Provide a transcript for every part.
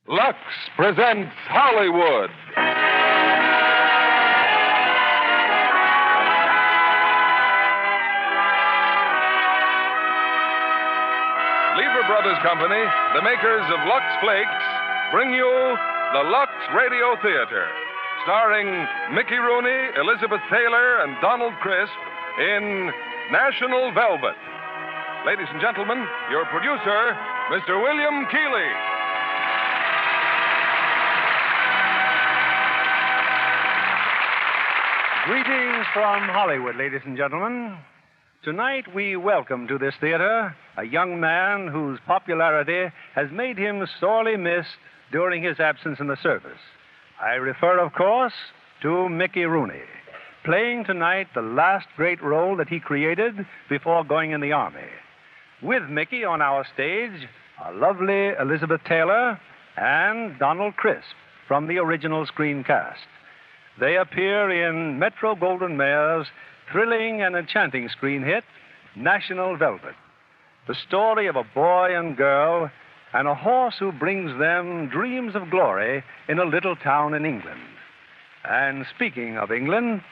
Lux presents Hollywood. Lever Brothers Company, the makers of Lux Flakes, bring you the Lux Radio Theatre, starring Mickey Rooney, Elizabeth Taylor, and Donald Crisp in National Velvet. Ladies and gentlemen, your producer, Mr. William Keeley. Greetings from Hollywood, ladies and gentlemen. Tonight we welcome to this theater a young man whose popularity has made him sorely missed during his absence in the service. I refer, of course, to Mickey Rooney, playing tonight the last great role that he created before going in the Army. With Mickey on our stage are lovely Elizabeth Taylor and Donald Crisp from the original screen cast. They appear in Metro-Goldwyn-Mayer's thrilling and enchanting screen hit, National Velvet, the story of a boy and girl and a horse who brings them dreams of glory in a little town in England. And speaking of England,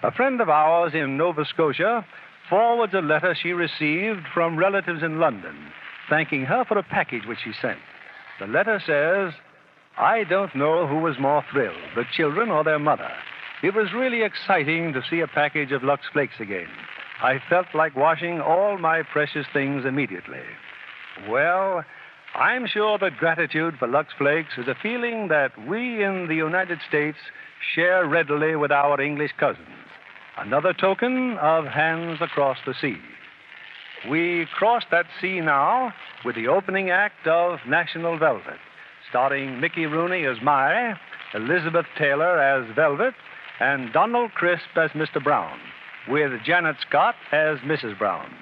a friend of ours in Nova Scotia forwards a letter she received from relatives in London, thanking her for a package which she sent. The letter says, "I don't know who was more thrilled, the children or their mother. It was really exciting to see a package of Lux Flakes again. I felt like washing all my precious things immediately." Well, I'm sure that gratitude for Lux Flakes is a feeling that we in the United States share readily with our English cousins. Another token of hands across the sea. We cross that sea now with the opening act of National Velvet, starring Mickey Rooney as Mai, Elizabeth Taylor as Velvet, and Donald Crisp as Mr. Brown, with Janet Scott as Mrs. Brown.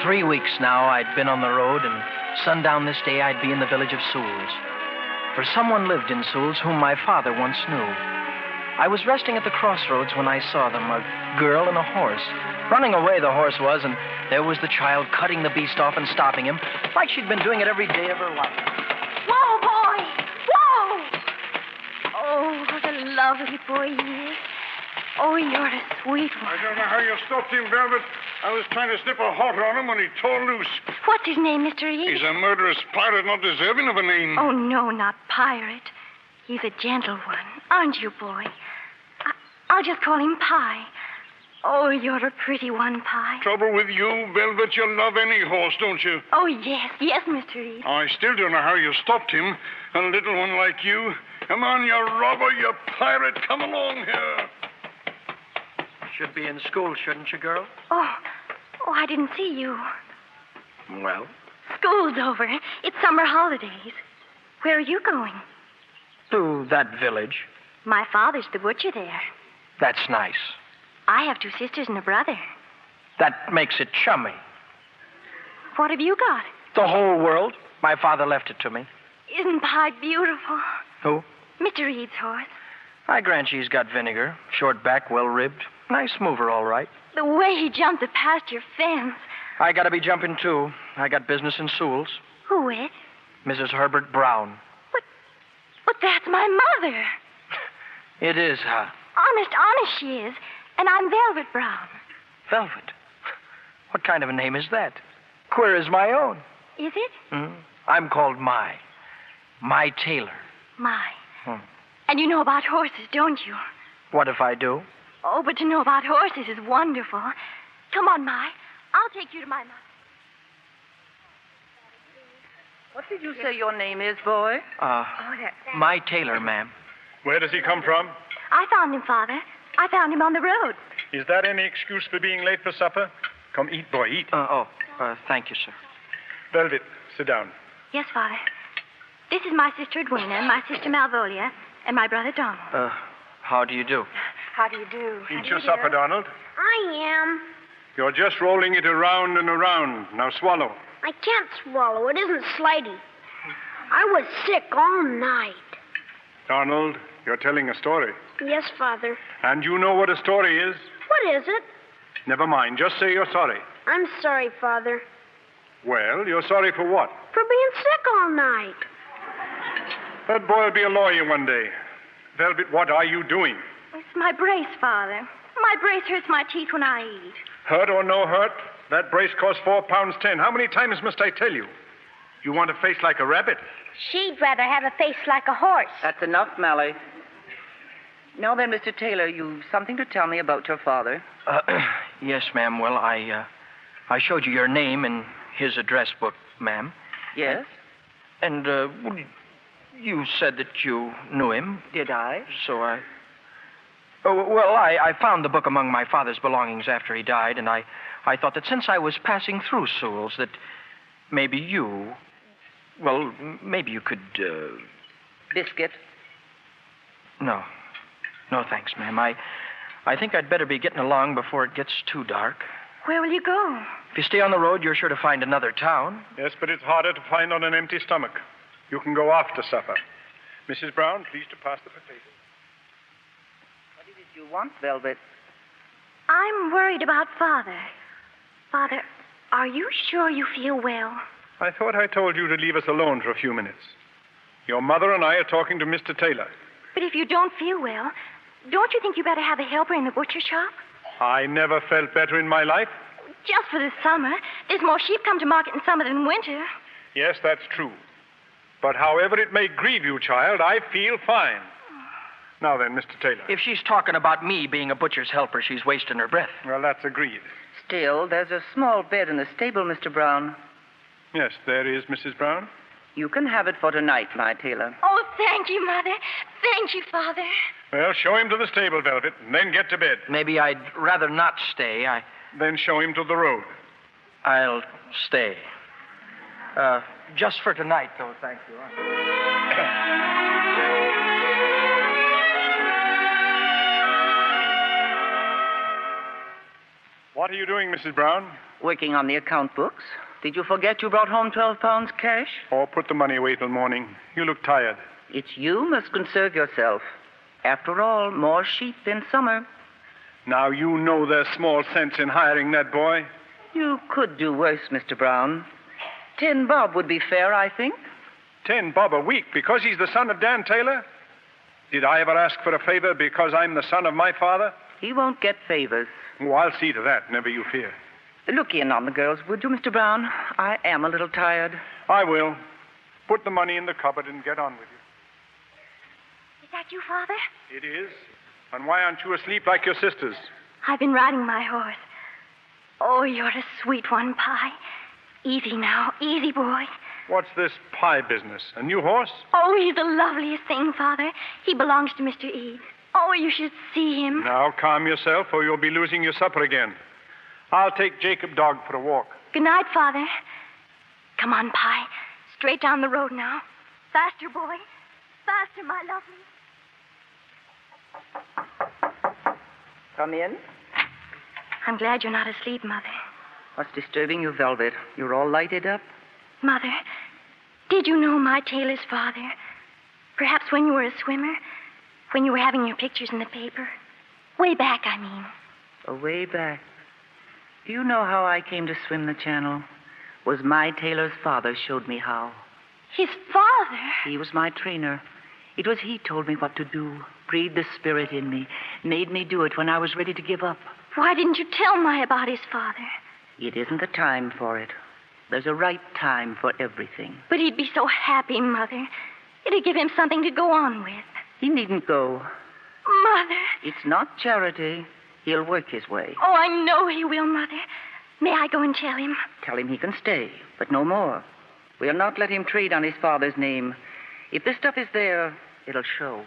"3 weeks now I'd been on the road, and sundown this day I'd be in the village of Sewels. For someone lived in Sewels whom my father once knew. I was resting at the crossroads when I saw them, a girl and a horse. Running away the horse was, and there was the child cutting the beast off and stopping him, like she'd been doing it every day of her life. Whoa, boy! Whoa! Oh, what a lovely boy he is. Oh, you're a sweet one. I don't know how you stopped him, Velvet. I was trying to slip a halter on him when he tore loose. What's his name, Mr. Reed? He's a murderous pirate, not deserving of a name. Oh, no, not pirate. He's a gentle one, aren't you, boy? I'll just call him Pie. Oh, you're a pretty one, Pie. Trouble with you, Velvet, you love any horse, don't you? Oh, yes, Mr. Reed. I still don't know how you stopped him, a little one like you. Come on, you robber, you pirate, come along here. Should be in school, shouldn't you, girl? Oh, I didn't see you. Well? School's over. It's summer holidays. Where are you going? To that village. My father's the butcher there. That's nice. I have 2 sisters and a brother. That makes it chummy. What have you got? The whole world. My father left it to me. Isn't Pie beautiful? Who? Mr. Reed's horse. I grant she's got vinegar. Short back, well-ribbed. Nice mover, all right. The way he jumped the pasture fence. I gotta be jumping, too. I got business in Sewels. Who with? Mrs. Herbert Brown. But that's my mother. It is, huh? Honest she is. And I'm Velvet Brown. Velvet? What kind of a name is that? Queer as my own. Is it? I'm called Mai. Mai Taylor. My. And you know about horses, don't you? What if I do? Oh, but to know about horses is wonderful. Come on, Mai. I'll take you to my mother. What did you say your name is, boy? Mai Taylor, ma'am. Where does he come from? I found him, Father. I found him on the road. Is that any excuse for being late for supper? Come eat, boy, eat. Thank you, sir. Velvet, sit down. Yes, Father. This is my sister Edwina and my sister Malvolia and my brother Donald. How do you do? How do you do? Eat your supper, Donald. I am. You're just rolling it around and around. Now swallow. I can't swallow. It isn't slidey. I was sick all night. Donald, you're telling a story. Yes, Father. And you know what a story is? What is it? Never mind. Just say you're sorry. I'm sorry, Father. Well, you're sorry for what? For being sick all night. That boy will be a lawyer one day. Velvet, what are you doing? It's my brace, Father. My brace hurts my teeth when I eat. Hurt or no hurt, that brace costs £4.10. How many times must I tell you? You want a face like a rabbit? She'd rather have a face like a horse. That's enough, Mally. Now then, Mr. Taylor, you've something to tell me about your father. Yes, ma'am. Well, I showed you your name in his address book, ma'am. Yes? And, you said that you knew him. Did I? So I... Oh, well, I found the book among my father's belongings after he died, and I thought that since I was passing through Sewels, that maybe you... Well, maybe you could, Biscuit? No. No, thanks, ma'am. I think I'd better be getting along before it gets too dark. Where will you go? If you stay on the road, you're sure to find another town. Yes, but it's harder to find on an empty stomach. You can go after supper. Mrs. Brown, please to pass the potatoes. What is it you want, Velvet? I'm worried about Father. Father, are you sure you feel well? I thought I told you to leave us alone for a few minutes. Your mother and I are talking to Mr. Taylor. But if you don't feel well, don't you think you better have a helper in the butcher shop? I never felt better in my life. Just for the summer. There's more sheep come to market in summer than winter. Yes, that's true. But however it may grieve you, child, I feel fine. Now then, Mr. Taylor. If she's talking about me being a butcher's helper, she's wasting her breath. Well, that's agreed. Still, there's a small bed in the stable, Mr. Brown. Yes, there is, Mrs. Brown. You can have it for tonight, my Taylor. Oh, thank you, Mother. Thank you, Father. Well, show him to the stable, Velvet, and then get to bed. Maybe I'd rather not stay. Then show him to the road. I'll stay. Just for tonight, though, thank you. What are you doing, Mrs. Brown? Working on the account books. Did you forget you brought home 12 pounds cash? Oh, put the money away till morning. You look tired. It's you must conserve yourself. After all, more sheep in summer. Now, you know there's small sense in hiring that boy. You could do worse, Mr. Brown. 10 bob would be fair, I think. 10 bob a week because he's the son of Dan Taylor? Did I ever ask for a favor because I'm the son of my father? He won't get favors. Oh, I'll see to that, never you fear. Look in on the girls, would you, Mr. Brown? I am a little tired. I will. Put the money in the cupboard and get on with you. Is that you, Father? It is. And why aren't you asleep like your sisters? I've been riding my horse. Oh, you're a sweet one, Pie. Easy now. Easy, boy. What's this pie business? A new horse? Oh, he's the loveliest thing, Father. He belongs to Mr. Eads. Oh, you should see him. Now, calm yourself or you'll be losing your supper again. I'll take Jacob Dog for a walk. Good night, Father. Come on, Pie. Straight down the road now. Faster, boy. Faster, my lovely. Come in. I'm glad you're not asleep, Mother. What's disturbing you, Velvet? You're all lighted up. Mother, did you know my Taylor's father? Perhaps when you were a swimmer? When you were having your pictures in the paper? Way back, I mean. Way back. Do you know how I came to swim the channel? Was my Taylor's father showed me how. His father? He was my trainer. It was he told me what to do, breathed the spirit in me, made me do it when I was ready to give up. Why didn't you tell my about his father? It isn't the time for it. There's a right time for everything. But he'd be so happy, Mother. It'd give him something to go on with. He needn't go. Mother. It's not charity. He'll work his way. Oh, I know he will, Mother. May I go and tell him? Tell him he can stay, but no more. We'll not let him trade on his father's name. If this stuff is there, it'll show.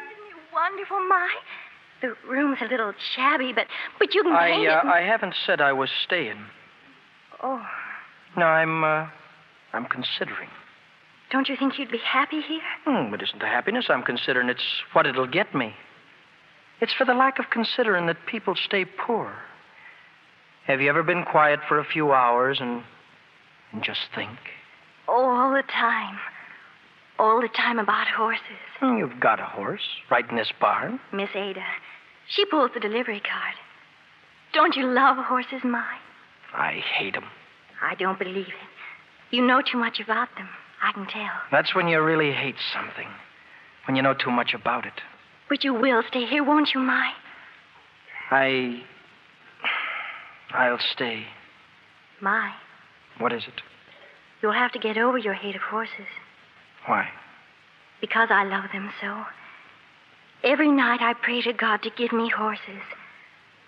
Isn't it wonderful, My? The room's a little shabby, but you can paint it. I haven't said I was staying. Oh. No, I'm considering. Don't you think you'd be happy here? It isn't the happiness I'm considering. It's what it'll get me. It's for the lack of considering that people stay poor. Have you ever been quiet for a few hours and just think? Oh, all the time. all the time about horses. You've got a horse right in this barn. Miss Ada, she pulls the delivery cart. Don't you love horses, My? I hate them. I don't believe it. You know too much about them. I can tell. That's when you really hate something. When you know too much about it. But you will stay here, won't you, My? I'll stay. My, What is it? you'll have to get over your hate of horses. Why? Because I love them so. Every night I pray to God to give me horses.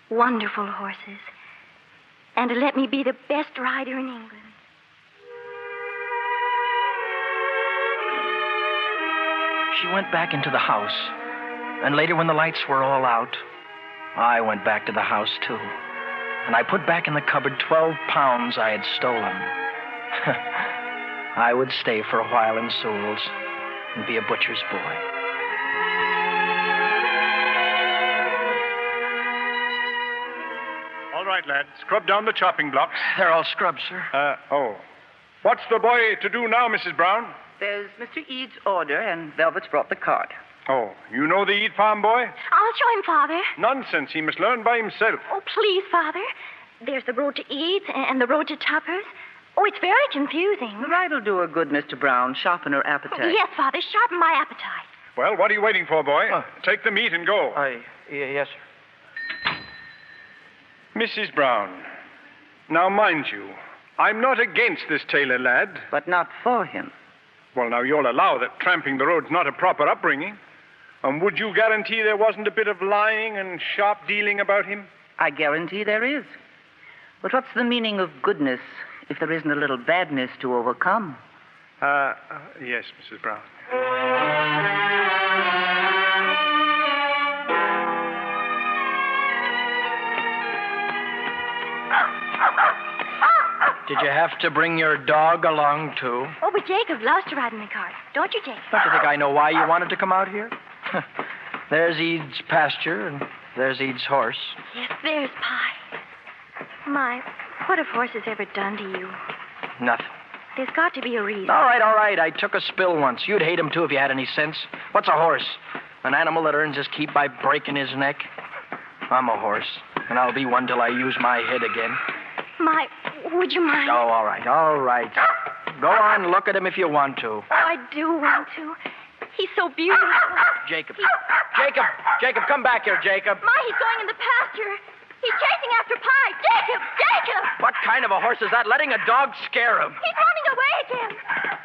Wonderful horses. And to let me be the best rider in England. She went back into the house. And later, when the lights were all out, I went back to the house, too. And I put back in the cupboard 12 pounds I had stolen. I would stay for a while in Sewels and be a butcher's boy. All right, lad. Scrub down the chopping blocks. They're all scrubbed, sir. What's the boy to do now, Mrs. Brown? There's Mr. Eade's order, and Velvet's brought the card. Oh, you know the Eade farm boy? I'll show him, Father. Nonsense. He must learn by himself. Oh, please, Father. There's the road to Eads and the road to Tupper's. Oh, it's very confusing. The ride'll do her good, Mr. Brown. Sharpen her appetite. Yes, Father. Sharpen my appetite. Well, what are you waiting for, boy? Take the meat and go. Yes, sir. Mrs. Brown, now mind you, I'm not against this tailor lad. But not for him. Well, now, you'll allow that tramping the road's not a proper upbringing. And would you guarantee there wasn't a bit of lying and sharp dealing about him? I guarantee there is. But what's the meaning of goodness if there isn't a little badness to overcome? Yes, Mrs. Brown. Did you have to bring your dog along, too? Oh, but Jacob loves to ride in the cart. Don't you, Jacob? Don't you think I know why you wanted to come out here? There's Eade's pasture, and there's Eade's horse. Yes, there's Pie. My, what have horses ever done to you? Nothing. There's got to be a reason. All right. I took a spill once. You'd hate him, too, if you had any sense. What's a horse? An animal that earns his keep by breaking his neck? I'm a horse, and I'll be one till I use my head again. My, would you mind? Oh, all right. Go on, look at him if you want to. Oh, I do want to. He's so beautiful. Jacob, come back here, Jacob. My, he's going in the pasture. He's chasing after Pie. Jacob! What kind of a horse is that? Letting a dog scare him. He's running away again.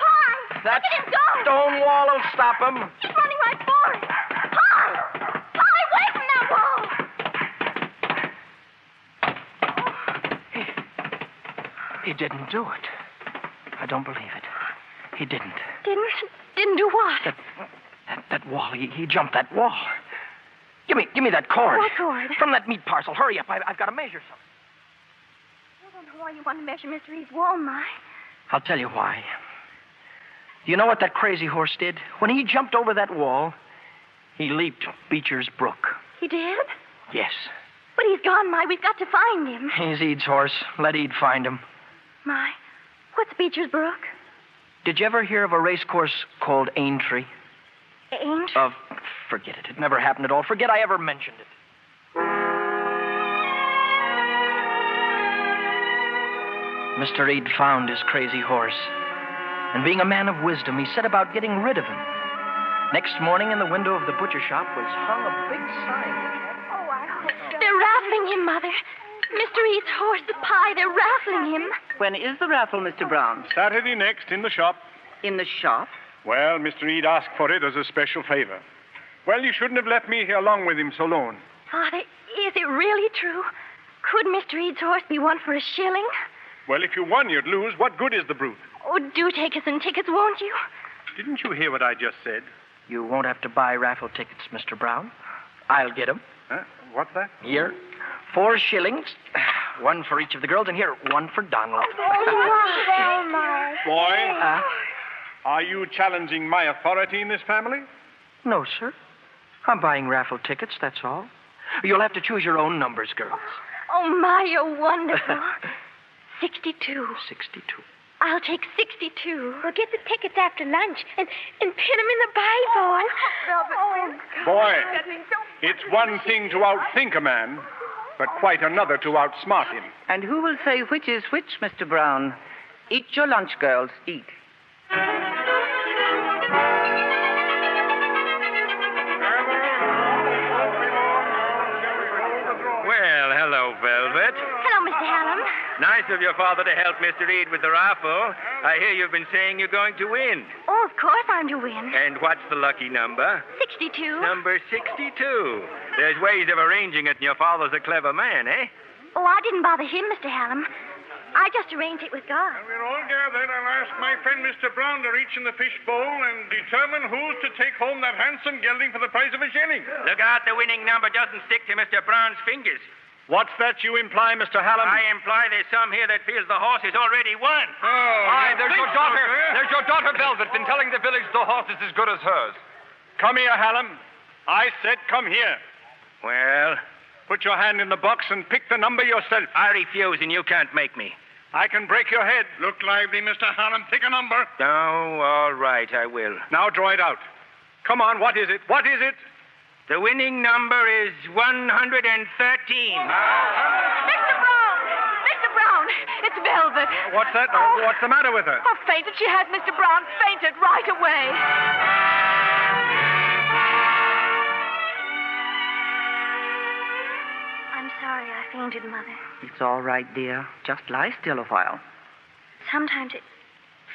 Pie! That look at him go! stone wall will stop him. He's running right for it. Pie! Pie, away from that wall! He didn't do it. I don't believe it. He didn't. Didn't do what? That wall. He jumped that wall. Give me that cord. What cord? From that meat parcel. Hurry up. I've got to measure something. I don't know why you want to measure Mr. Eade's wall, My. I'll tell you why. You know what that crazy horse did? When he jumped over that wall, he leaped Beecher's Brook. He did? Yes. But he's gone, My. We've got to find him. He's Eade's horse. Let Eade find him. My, what's Beecher's Brook? Did you ever hear of a race course called Aintree? Aintree? Forget it. It never happened at all. Forget I ever mentioned it. Mr. Eade found his crazy horse. And being a man of wisdom, he set about getting rid of him. Next morning, in the window of the butcher shop was hung a big sign. Oh, I hope so. They're raffling him, Mother. Mr. Eade's horse, the Pie, they're raffling him. When is the raffle, Mr. Brown? Saturday next in the shop. In the shop? Well, Mr. Eade asked for it as a special favor. Well, you shouldn't have left me here along with him so long. Father, is it really true? Could Mr. Eade's horse be won for a shilling? Well, if you won, you'd lose. What good is the brute? Oh, do take us in tickets, won't you? Didn't you hear what I just said? You won't have to buy raffle tickets, Mr. Brown. I'll get them. What's that? Here. 4 shillings. One for each of the girls, and here, one for Donald. Oh, my. Boy, are you challenging my authority in this family? No, sir. I'm buying raffle tickets, that's all. You'll have to choose your own numbers, girls. Oh, my, you're wonderful. 62. 62. I'll take 62. We'll get the tickets after lunch and pin them in the Bible. Boy, it's one thing to outthink a man, but quite another to outsmart him. And who will say which is which, Mr. Brown? Eat your lunch, girls. Eat. Well, hello, Velvet. Hello, Mr. Hallam. Nice of your father to help Mr. Reed with the raffle. I hear you've been saying you're going to win. Oh, of course I'm to win. And what's the lucky number? 62. Number 62. There's ways of arranging it, and your father's a clever man, eh? Oh, I didn't bother him, Mr. Hallam. I just arranged it with God. We're all gathered. I'll ask my friend Mr. Brown to reach in the fish bowl and determine who's to take home that handsome gelding for the price of a shilling. Look out, the winning number doesn't stick to Mr. Brown's fingers. What's that you imply, Mr. Hallam? I imply there's some here that feels the horse is already won. Aye, there's your daughter. There's your daughter, Velvet, been telling the village the horse is as good as hers. Come here, Hallam. I said come here. Well, Put your hand in the box and pick the number yourself. I refuse, and you can't make me. I can break your head. Look lively, Mr. Hallam. Pick a number. Oh, all right, I will. Now draw it out. Come on, what is it? What is it? The winning number is 113. Mr. Brown! Mr. Brown! It's Velvet. What's that? What's the matter with her? Oh, fainted. She has, Mr. Brown. Fainted right away. I'm sorry I fainted, Mother. It's all right, dear. Just lie still a while. Sometimes it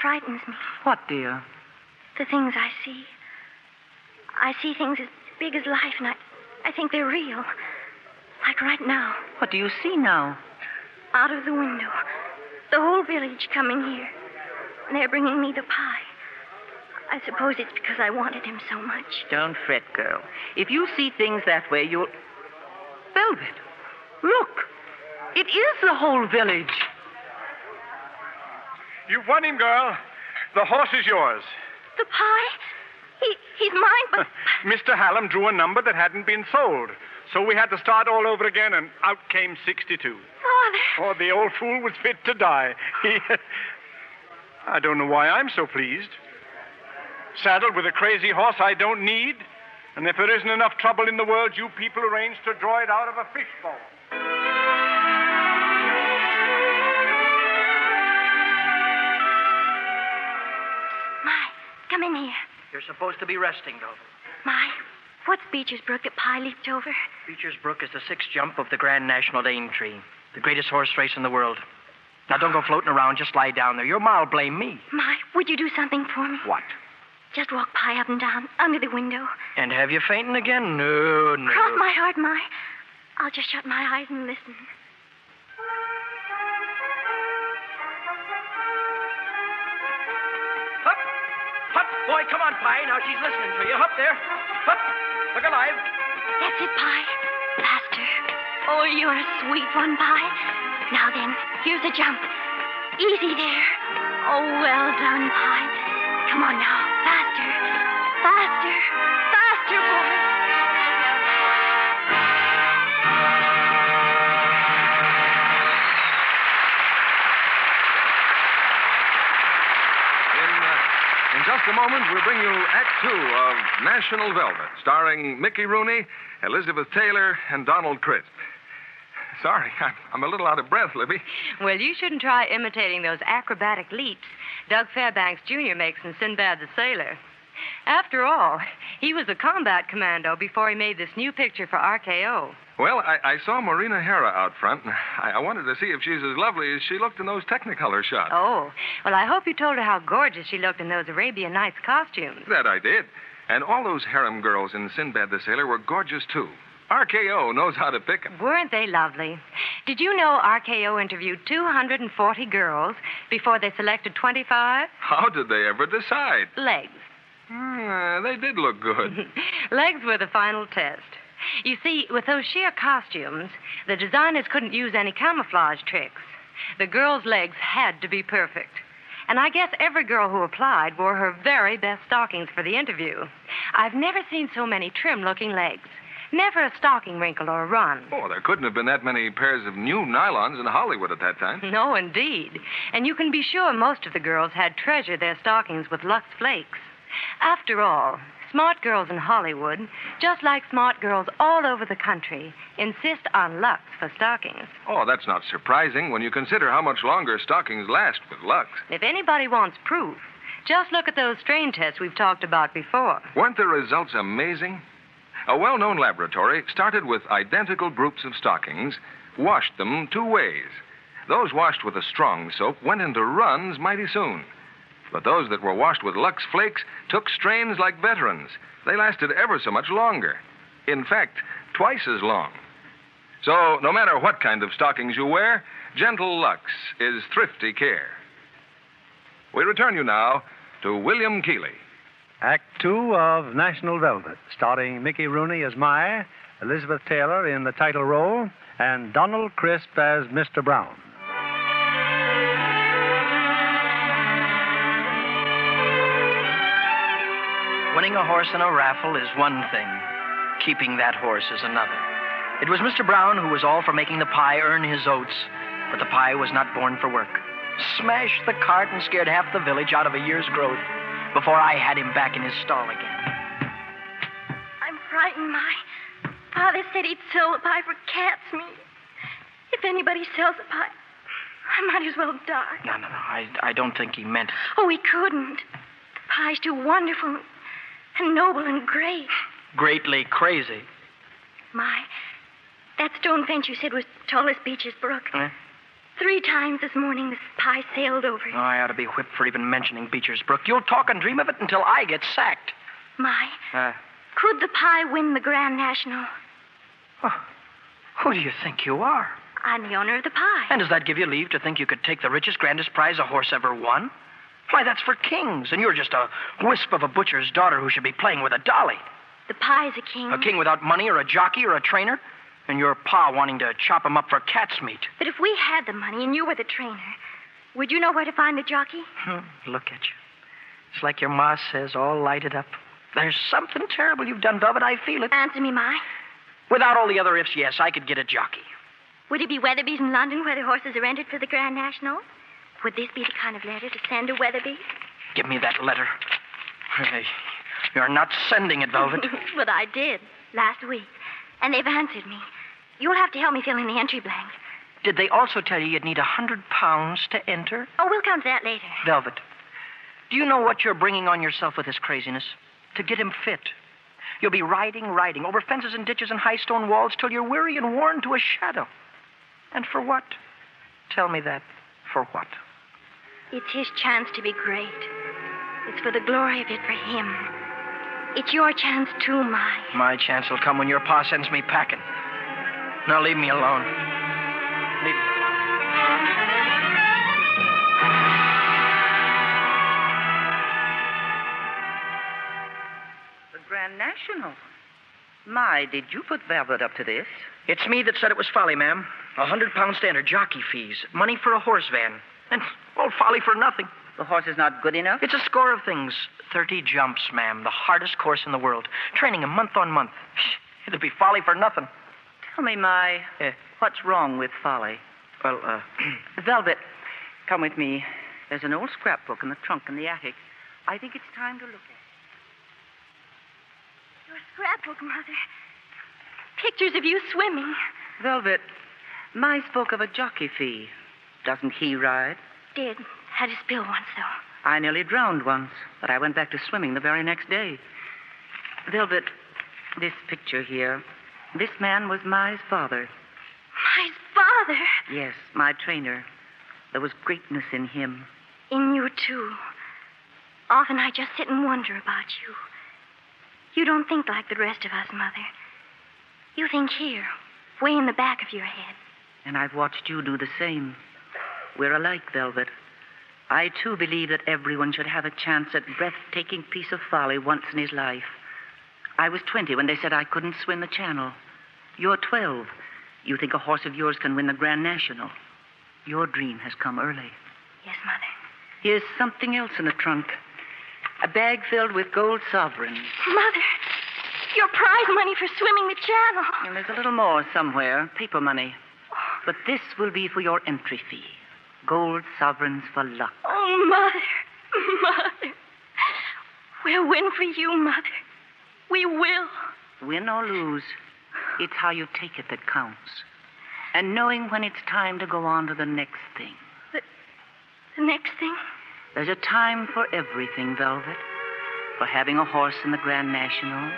frightens me, What, dear? the things I see. I see things as big as life, and I think they're real. Like right now, What do you see now? out of the window. The whole village coming here. And they're bringing me the pie. I suppose it's because I wanted him so much. Don't fret, girl. If you see things that way, you'll... Velvet, look. It is the whole village. You've won him, girl. The horse is yours. The pie? He's mine, but... Mr. Hallam drew a number that hadn't been sold. So we had to start all over again, and out came 62. Father! Oh, the old fool was fit to die. I don't know why I'm so pleased. Saddled with a crazy horse I don't need, and if there isn't enough trouble in the world, you people arrange to draw it out of a fishbowl. My, come in here. You're supposed to be resting, Velvet. My, what's Beecher's Brook that Pie leaped over? Beecher's Brook is the sixth jump of the Grand National Dain Tree, the greatest horse race in the world. Now, don't go floating around. Just lie down there. Your ma'll blame me. My, would you do something for me? What? Just walk Pie up and down, under the window. And have you fainting again? No, no. Cross my heart, My. I'll just shut my eyes and listen. Hup! Hup! Boy, come on, Pie. Now she's listening to you. Hup there. Hup! Look alive. That's it, Pie. Faster. Oh, you're a sweet one, Pie. Now then, here's a jump. Easy there. Oh, well done, Pie. Come on now. Faster. Faster. Faster, boy. In just a moment, we'll bring you Act Two of National Velvet, starring Mickey Rooney, Elizabeth Taylor, and Donald Crisp. Sorry, I'm a little out of breath, Libby. Well, you shouldn't try imitating those acrobatic leaps Doug Fairbanks Jr. makes in Sinbad the Sailor. After all, he was a combat commando before he made this new picture for RKO. Well, I saw Marina Hera out front, and I wanted to see if she's as lovely as she looked in those Technicolor shots. Oh, well, I hope you told her how gorgeous she looked in those Arabian Nights costumes. That I did. And all those harem girls in Sinbad the Sailor were gorgeous, too. RKO knows how to pick 'em. Weren't they lovely? Did you know RKO interviewed 240 girls before they selected 25? How did they ever decide? Legs. They did look good. Legs were the final test. You see, with those sheer costumes, the designers couldn't use any camouflage tricks. The girls' legs had to be perfect. And I guess every girl who applied wore her very best stockings for the interview. I've never seen so many trim-looking legs. Never a stocking wrinkle or a run. Oh, there couldn't have been that many pairs of new nylons in Hollywood at that time. No, indeed. And you can be sure most of the girls had treasured their stockings with Lux Flakes. After all, smart girls in Hollywood, just like smart girls all over the country, insist on Lux for stockings. Oh, that's not surprising when you consider how much longer stockings last with Lux. If anybody wants proof, just look at those strain tests we've talked about before. Weren't the results amazing? A well-known laboratory started with identical groups of stockings, washed them 2 ways. Those washed with a strong soap went into runs mighty soon. But those that were washed with Lux Flakes took strains like veterans. They lasted ever so much longer. In fact, twice as long. So, no matter what kind of stockings you wear, gentle Lux is thrifty care. We return you now to William Keighley. Act 2 of National Velvet, starring Mickey Rooney as Mai, Elizabeth Taylor in the title role, and Donald Crisp as Mr. Brown. Winning a horse in a raffle is one thing. Keeping that horse is another. It was Mr. Brown who was all for making the pie earn his oats, but the pie was not born for work. Smashed the cart and scared half the village out of a year's growth before I had him back in his stall again. I'm frightened, Mai. Father said he'd sell the pie for cat's meat. If anybody sells the pie, I might as well die. No. I don't think he meant it. Oh, he couldn't. The pie's too wonderful and noble and great. Greatly crazy. Mai, that stone fence you said was tall as Beecher's Brook. 3 times this morning this pie sailed over it. Oh, I ought to be whipped for even mentioning Beecher's Brook. You'll talk and dream of it until I get sacked. Mai, could the pie win the Grand National? Oh, who do you think you are? I'm the owner of the pie. And does that give you leave to think you could take the richest, grandest prize a horse ever won? Why, that's for kings, and you're just a wisp of a butcher's daughter who should be playing with a dolly. The pie's a king. A king without money or a jockey or a trainer? And your pa wanting to chop him up for cat's meat. But if we had the money and you were the trainer, would you know where to find the jockey? Look at you. It's like your ma says, all lighted up. There's something terrible you've done, Velvet. I feel it. Answer me, Mai. Without all the other ifs, yes, I could get a jockey. Would it be Weatherby's in London where the horses are entered for the Grand National? Would this be the kind of letter to send to Weatherby? Give me that letter. Hey, you're not sending it, Velvet. But I did last week, and they've answered me. You'll have to help me fill in the entry blanks. Did they also tell you you'd need £100 to enter? Oh, we'll come to that later. Velvet, do you know what you're bringing on yourself with this craziness? To get him fit. You'll be riding over fences and ditches and high stone walls till you're weary and worn to a shadow. And for what? Tell me that. For what? It's his chance to be great. It's for the glory of it for him. It's your chance too, Mai. My chance will come when your pa sends me packing. Now leave me alone. Leave me alone. The Grand National. My, did you put Velvet up to this? It's me that said it was folly, ma'am. £100 standard, jockey fees, money for a horse van. And, well, folly for nothing. The horse is not good enough? It's a score of things. 30 jumps, ma'am. The hardest course in the world. Training him month on month. It'll be folly for nothing. Tell me, Mai, what's wrong with folly? Well, Velvet, come with me. There's an old scrapbook in the trunk in the attic. I think it's time to look at it. Your scrapbook, Mother. Pictures of you swimming. Velvet, Mai spoke of a jockey fee. Doesn't he ride? Did. Had a spill once, though. I nearly drowned once, but I went back to swimming the very next day. Velvet, this picture here, this man was Mai's father. Mai's father? Yes, my trainer. There was greatness in him. In you, too. Often I just sit and wonder about you. You don't think like the rest of us, Mother. You think here, way in the back of your head. And I've watched you do the same. We're alike, Velvet. I, too, believe that everyone should have a chance at breathtaking piece of folly once in his life. I was 20 when they said I couldn't swim the Channel. You're 12. You think a horse of yours can win the Grand National. Your dream has come early. Yes, Mother. Here's something else in the trunk. A bag filled with gold sovereigns. Mother, Your prize money for swimming the channel. And there's a little more somewhere, paper money. But this will be for your entry fee. Gold sovereigns for luck. Oh, Mother. Mother. We'll win for you, Mother. We will. Win or lose, it's how you take it that counts. And knowing when it's time to go on to the next thing. The next thing? There's a time for everything, Velvet. For having a horse in the Grand National.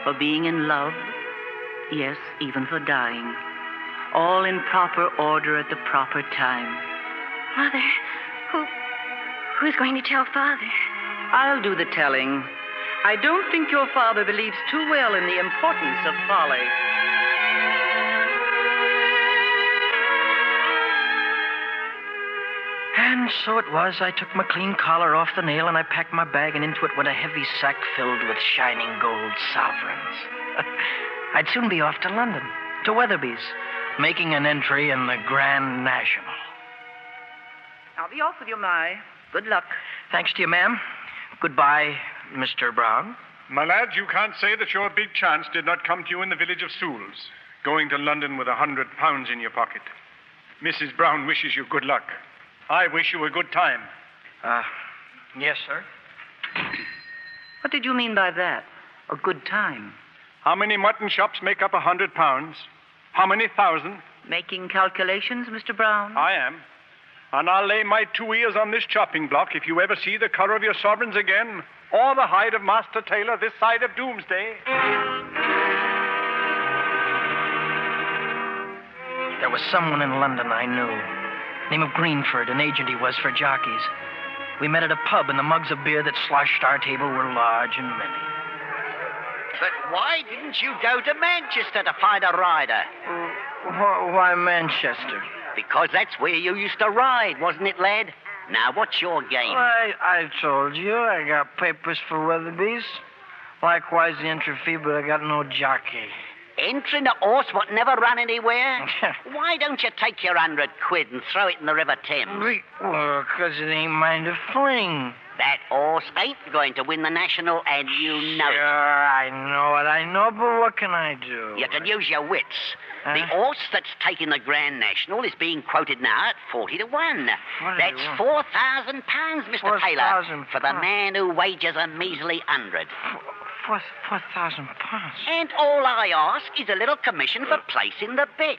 For being in love. Yes, even for dying. All in proper order at the proper time. Mother, who's going to tell Father? I'll do the telling. I don't think your father believes too well in the importance of folly. And so it was. I took my clean collar off the nail and I packed my bag, and into it went a heavy sack filled with shining gold sovereigns. I'd soon be off to London, to Weatherby's, making an entry in the Grand National. I'll be off with you, Mai. Good luck. Thanks to you, ma'am. Goodbye, Mr. Brown. My lad, you can't say that your big chance did not come to you in the village of Sewels, going to London with £100 in your pocket. Mrs. Brown wishes you good luck. I wish you a good time. Yes, sir. What did you mean by that? A good time? How many mutton chops make up £100? How many thousand? Making calculations, Mr. Brown? I am. And I'll lay my 2 ears on this chopping block if you ever see the colour of your sovereigns again, or the hide of Master Taylor this side of doomsday. There was someone in London I knew. Name of Greenford, an agent he was for jockeys. We met at a pub, and the mugs of beer that sloshed our table were large and many. But why didn't you go to Manchester to find a rider? Why Manchester? Because that's where you used to ride, wasn't it, lad? Now, what's your game? I told you, I got papers for Weatherby's. Likewise the entry fee, but I got no jockey. Entering a horse what never run anywhere? Why don't you take your £100 and throw it in the River Thames? Well, 'cause it ain't mine to fling. That horse ain't going to win the National, and you know it. Sure, I know it. I know, but what can I do? You can use your wits. The horse that's taking the Grand National is being quoted now at 40 to 1. That's £4,000, Mr. Taylor, for the man who wagers a measly 100. £4,000. And all I ask is a little commission for placing the bet.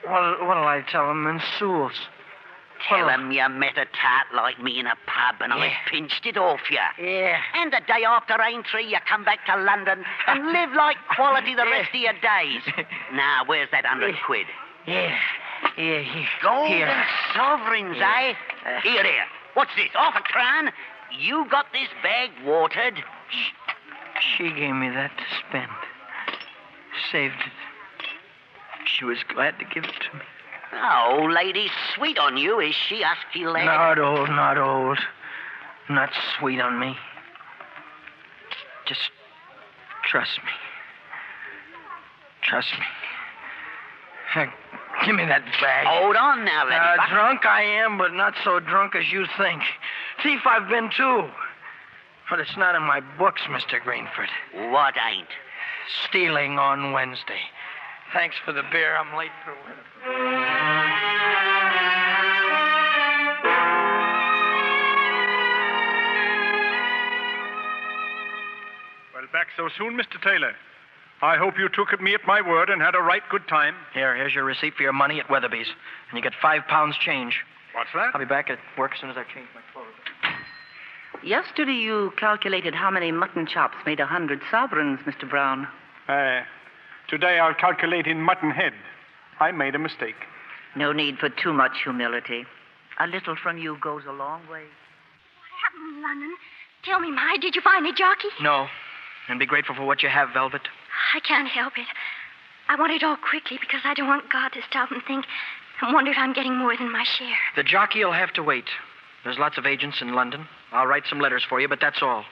What'll I tell him in Sewels? Tell him you met a tart like me in a pub and I pinched it off you. Yeah. And the day after entry, you come back to London and live like quality the rest of your days. Now, where's that £100? Yeah, here. Golden sovereigns, eh? Here. What's this, £0.50? You got this bag watered? She gave me that to spend. Saved it. She was glad to give it to me. Oh, lady's sweet on you, is she, husky lad? Not old. Not sweet on me. Just trust me. Trust me. Give me that bag. Hold on now, lady. Drunk I am, but not so drunk as you think. Thief I've been too. But it's not in my books, Mr. Greenford. What ain't? Stealing on Wednesday. Thanks for the beer. I'm late for work. Well, back so soon, Mr. Taylor. I hope you took me at my word and had a right good time. Here's your receipt for your money at Weatherby's. And you get £5 change. What's that? I'll be back at work as soon as I change my clothes. Yesterday you calculated how many mutton chops made 100 sovereigns, Mr. Brown. Today I'll calculate in mutton head. I made a mistake. No need for too much humility. A little from you goes a long way. What happened in London? Tell me, Mai, did you find a jockey? No. And be grateful for what you have, Velvet. I can't help it. I want it all quickly because I don't want God to stop and think and wonder if I'm getting more than my share. The jockey will have to wait. There's lots of agents in London. I'll write some letters for you, but that's all.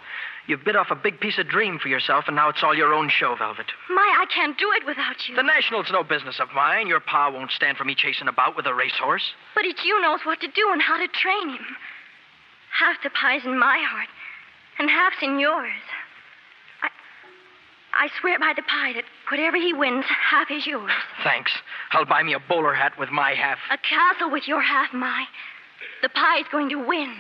You've bit off a big piece of dream for yourself, and now it's all your own show, Velvet. Mai, I can't do it without you. The National's no business of mine. Your pa won't stand for me chasing about with a racehorse. But it's you knows what to do and how to train him. Half the pie's in my heart, and half's in yours. I swear by the pie that whatever he wins, half is yours. Thanks. I'll buy me a bowler hat with my half. A castle with your half, my. The pie's going to win.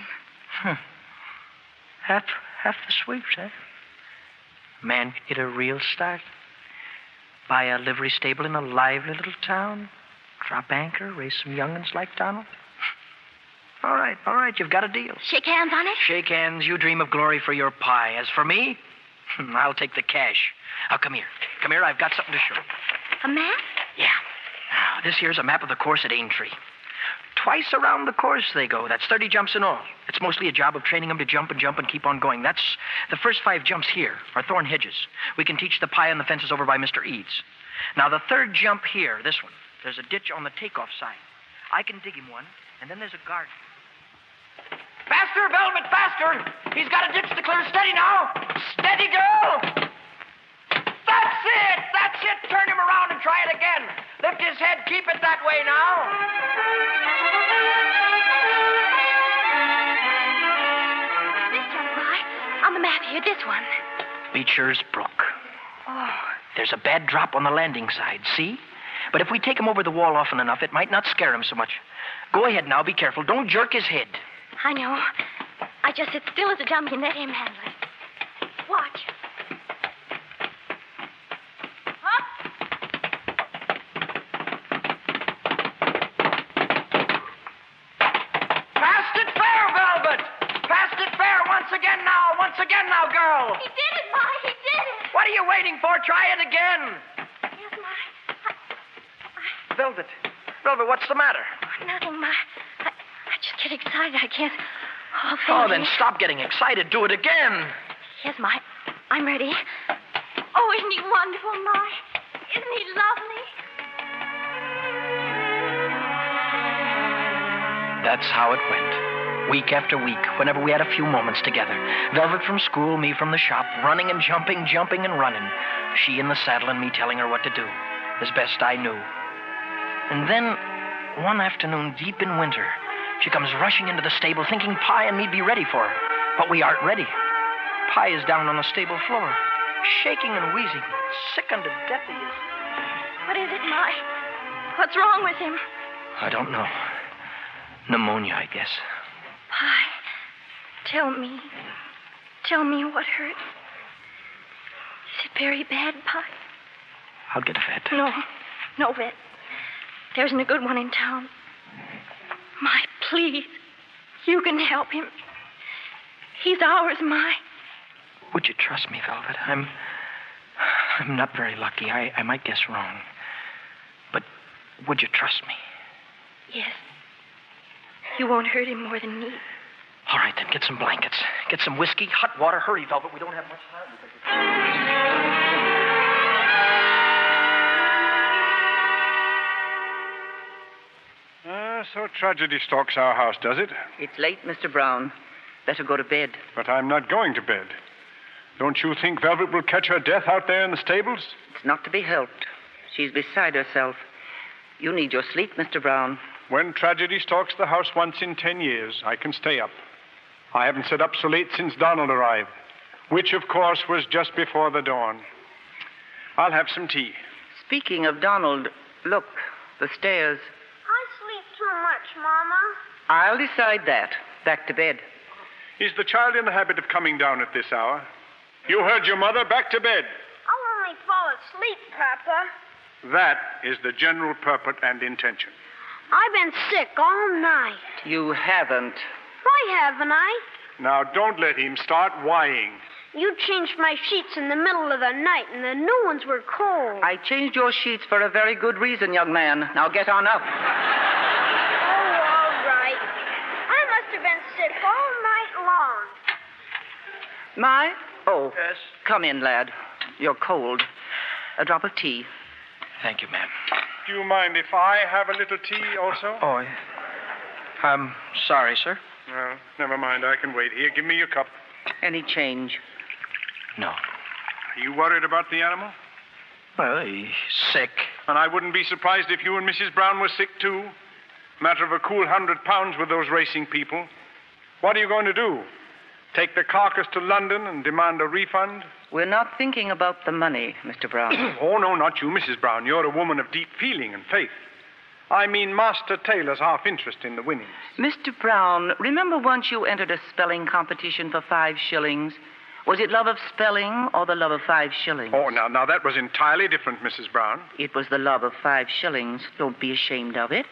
Half the sweeps, eh? Man could get a real start. Buy a livery stable in a lively little town. Drop anchor, raise some young'uns like Donald. All right, you've got a deal. Shake hands on it? Shake hands. You dream of glory for your pie. As for me, I'll take the cash. Now, come here. Come here, I've got something to show you. A map? Yeah. Now, this here's a map of the course at Aintree. Twice around the course they go. That's 30 jumps in all. It's mostly a job of training them to jump and jump and keep on going. That's the first 5 jumps here are thorn hedges. We can teach the pie on the fences over by Mr. Eads. Now, the third jump here, this one, there's a ditch on the takeoff side. I can dig him one, and then there's a garden. Faster, Velvet, faster! He's got a ditch to clear. Steady now! Steady, girl! That's it! Turn him around and try it again. Lift his head. Keep it that way now. This one, Vi. On the map here, this one. Beecher's Brook. Oh. There's a bad drop on the landing side, see? But if we take him over the wall often enough, it might not scare him so much. Go ahead now, be careful. Don't jerk his head. I know. I just sit still as a dummy and let him handle it. Watch. Up. Fast it fair, Velvet! Fast it fair once again now, girl! He did it, Ma. He did it. What are you waiting for? Try it again. Yes, Ma. Velvet, what's the matter? Nothing, Ma. I just get excited. I can't. Oh, then stop getting excited. Do it again. Yes, Ma. I'm ready. Oh, isn't he wonderful, Ma? Isn't he lovely? That's how it went. Week after week, whenever we had a few moments together. Velvet from school, me from the shop, running and jumping and running. She in the saddle and me telling her what to do, as best I knew. And then, one afternoon deep in winter, she comes rushing into the stable thinking Pie and me'd be ready for her. But we aren't ready. Pie is down on the stable floor, shaking and wheezing. Sick unto death he is. What is it, Ma? What's wrong with him? I don't know. Pneumonia, I guess. Pie, tell me. Tell me what hurt. Is it very bad, Pie? I'll get a vet. No vet. There isn't a good one in town. My, please. You can help him. He's ours, my. Would you trust me, Velvet? I'm not very lucky. I might guess wrong. But would you trust me? Yes. You won't hurt him more than me. All right, then. Get some blankets. Get some whiskey, hot water. Hurry, Velvet. We don't have much time. So tragedy stalks our house, does it? It's late, Mr. Brown. Better go to bed. But I'm not going to bed. Don't you think Velvet will catch her death out there in the stables? It's not to be helped. She's beside herself. You need your sleep, Mr. Brown. When tragedy stalks the house once in 10 years, I can stay up. I haven't sat up so late since Donald arrived, which, of course, was just before the dawn. I'll have some tea. Speaking of Donald, look, the stairs. I sleep too much, Mama. I'll decide that. Back to bed. Is the child in the habit of coming down at this hour? You heard your mother. Back to bed. I'll only fall asleep, Papa. That is the general purport and intention. I've been sick all night. You haven't. Why haven't I? Now, don't let him start whining. You changed my sheets in the middle of the night, and the new ones were cold. I changed your sheets for a very good reason, young man. Now get on up. Oh, all right. I must have been sick all night long. My? Oh. Yes? Come in, lad. You're cold. A drop of tea. Thank you, ma'am. Do you mind if I have a little tea also? Oh, I'm sorry, sir. Well, never mind. I can wait. Here, give me your cup. Any change? No. Are you worried about the animal? Well, he's sick. And I wouldn't be surprised if you and Mrs. Brown were sick, too. Matter of a cool 100 pounds with those racing people. What are you going to do? Take the carcass to London and demand a refund? We're not thinking about the money, Mr. Brown. Oh, no, not you, Mrs. Brown. You're a woman of deep feeling and faith. I mean Master Taylor's half interest in the winnings. Mr. Brown, remember once you entered a spelling competition for 5 shillings? Was it love of spelling or the love of 5 shillings? Oh, now that was entirely different, Mrs. Brown. It was the love of 5 shillings. Don't be ashamed of it.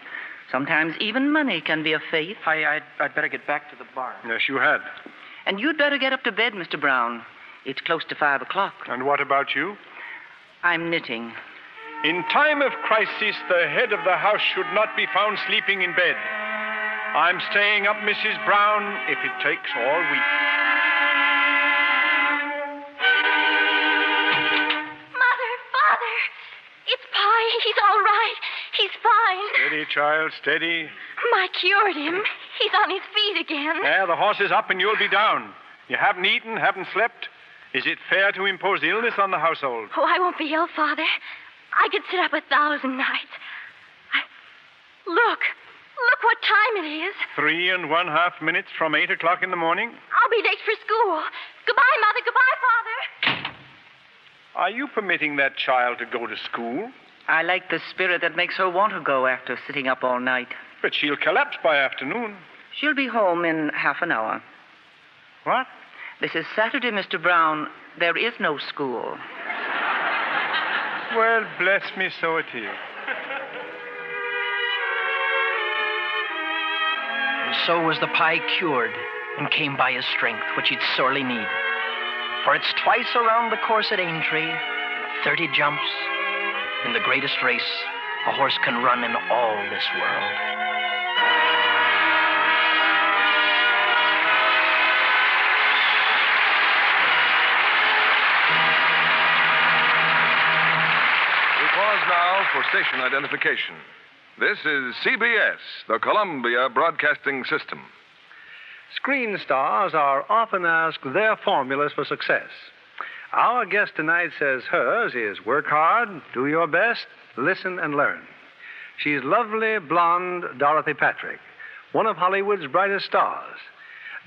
Sometimes even money can be a faith. I'd better get back to the bar. Yes, you had. And you'd better get up to bed, Mr. Brown. It's close to 5 o'clock. And what about you? I'm knitting. In time of crisis, the head of the house should not be found sleeping in bed. I'm staying up, Mrs. Brown, if it takes all week. Mother, Father, it's Pie. He's all right. He's fine. Steady, child, steady. I cured him. He's on his feet again. Yeah, the horse is up and you'll be down. You haven't eaten, haven't slept. Is it fair to impose illness on the household? Oh, I won't be ill, Father. I could sit up 1,000 nights. Look what time it is. 3½ minutes from 8 o'clock in the morning. I'll be late for school. Goodbye, Mother. Goodbye, Father. Are you permitting that child to go to school? I like the spirit that makes her want to go after sitting up all night. But she'll collapse by afternoon. She'll be home in half an hour. What? This is Saturday, Mr. Brown. There is no school. Well, bless me, so it is. And so was the Pie cured and came by his strength, which he'd sorely need. For it's twice around the course at Aintree, 30 jumps. In the greatest race a horse can run in all this world. Pause now for station identification. This is CBS, the Columbia Broadcasting System. Screen stars are often asked their formulas for success. Our guest tonight says hers is work hard, do your best, listen and learn. She's lovely, blonde Dorothy Patrick, one of Hollywood's brightest stars.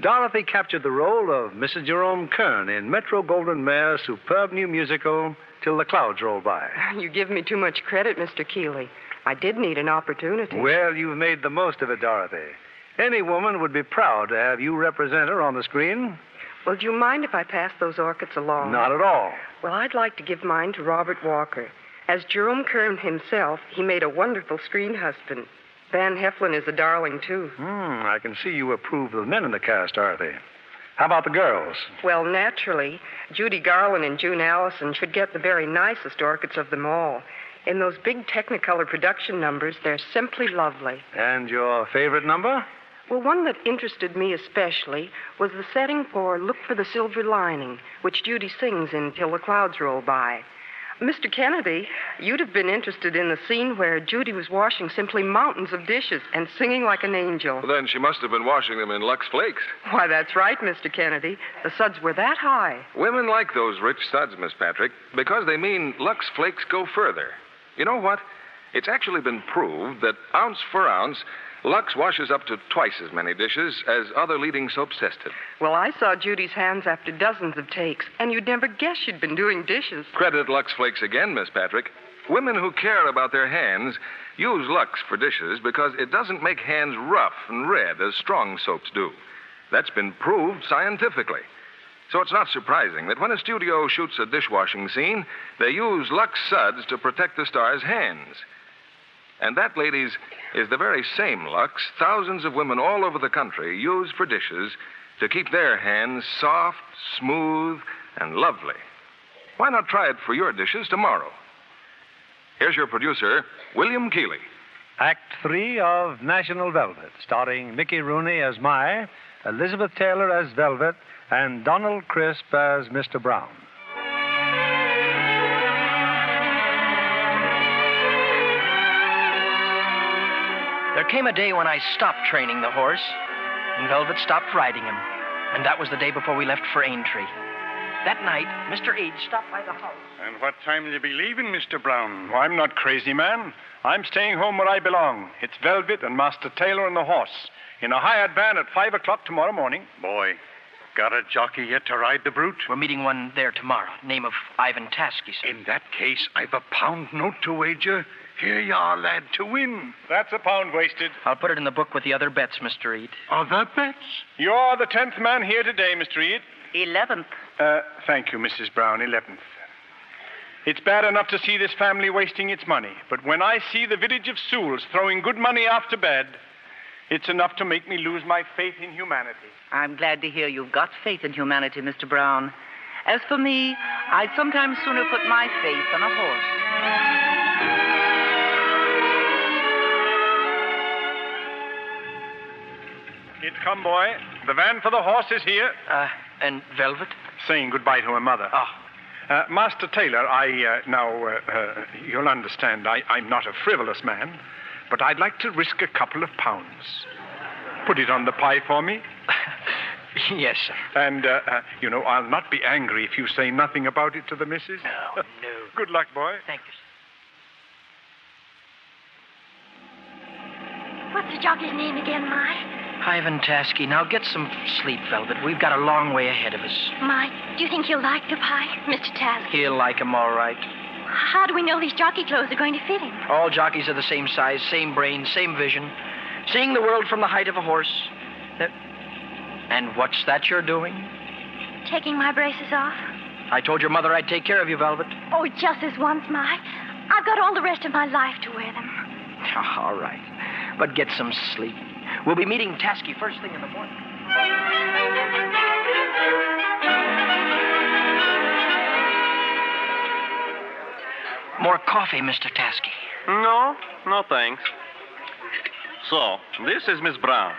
Dorothy captured the role of Mrs. Jerome Kern in Metro-Goldwyn-Mayer's superb new musical, Till the Clouds Roll By. You give me too much credit, Mr. Keeley. I did need an opportunity. Well, you've made the most of it, Dorothy. Any woman would be proud to have you represent her on the screen. Well, do you mind if I pass those orchids along? Not at all. Well, I'd like to give mine to Robert Walker. As Jerome Kern himself, he made a wonderful screen husband. Van Heflin is a darling, too. I can see you approve of the men in the cast, Dorothy. How about the girls? Well, naturally, Judy Garland and June Allison should get the very nicest orchids of them all. In those big Technicolor production numbers, they're simply lovely. And your favorite number? Well, one that interested me especially was the setting for Look for the Silver Lining, which Judy sings in Till the Clouds Roll By. Mr. Kennedy, you'd have been interested in the scene where Judy was washing simply mountains of dishes and singing like an angel. Well, then she must have been washing them in Lux Flakes. Why, that's right, Mr. Kennedy. The suds were that high. Women like those rich suds, Miss Patrick, because they mean Lux Flakes go further. You know what? It's actually been proved that ounce for ounce, Lux washes up to twice as many dishes as other leading soaps tested. Well, I saw Judy's hands after dozens of takes, and you'd never guess she'd been doing dishes. Credit Lux Flakes again, Miss Patrick. Women who care about their hands use Lux for dishes because it doesn't make hands rough and red as strong soaps do. That's been proved scientifically. So it's not surprising that when a studio shoots a dishwashing scene, they use Lux suds to protect the star's hands. And that, ladies, is the very same Lux thousands of women all over the country use for dishes to keep their hands soft, smooth, and lovely. Why not try it for your dishes tomorrow? Here's your producer, William Keeley. Act 3 of National Velvet, starring Mickey Rooney as Mai, Elizabeth Taylor as Velvet, and Donald Crisp as Mr. Brown. There came a day when I stopped training the horse, and Velvet stopped riding him. And that was the day before we left for Aintree. That night, Mr. Eads stopped by the house. And what time will you be leaving, Mr. Brown? Oh, I'm not crazy, man. I'm staying home where I belong. It's Velvet and Master Taylor and the horse in a hired van at 5 o'clock tomorrow morning. Boy, Got a jockey yet to ride the brute? We're meeting one there tomorrow. Name of Ivan Tasky, sir. In that case, I've a £1 note to wager. Here you are, lad, to win. That's £1 wasted. I'll put it in the book with the other bets, Mr. Reed. Other bets? You're the 10th man here today, Mr. Reed. 11th. Thank you, Mrs. Brown, 11th. It's bad enough to see this family wasting its money, but when I see the village of Sewels throwing good money after bad, it's enough to make me lose my faith in humanity. I'm glad to hear you've got faith in humanity, Mr. Brown. As for me, I'd sometimes sooner put my faith on a horse. It's come, boy. The van for the horse is here. And Velvet? Saying goodbye to her mother. Oh. Master Taylor, you'll understand, I'm not a frivolous man, but I'd like to risk a couple of pounds. Put it on the pie for me. Yes, sir. And, I'll not be angry if you say nothing about it to the missus. No. Good luck, boy. Thank you, sir. What's the jockey's name again, My? Ivan Tasky. Now get some sleep, Velvet. We've got a long way ahead of us. My, do you think he'll like the pie, Mr. Tasky? He'll like him all right. How do we know these jockey clothes are going to fit him? All jockeys are the same size, same brain, same vision. Seeing the world from the height of a horse. And what's that you're doing? Taking my braces off. I told your mother I'd take care of you, Velvet. Oh, just this once, My. I've got all the rest of my life to wear them. All right. But get some sleep. We'll be meeting Tasky first thing in the morning. More coffee, Mr. Tasky. No, thanks. So, this is Miss Brown.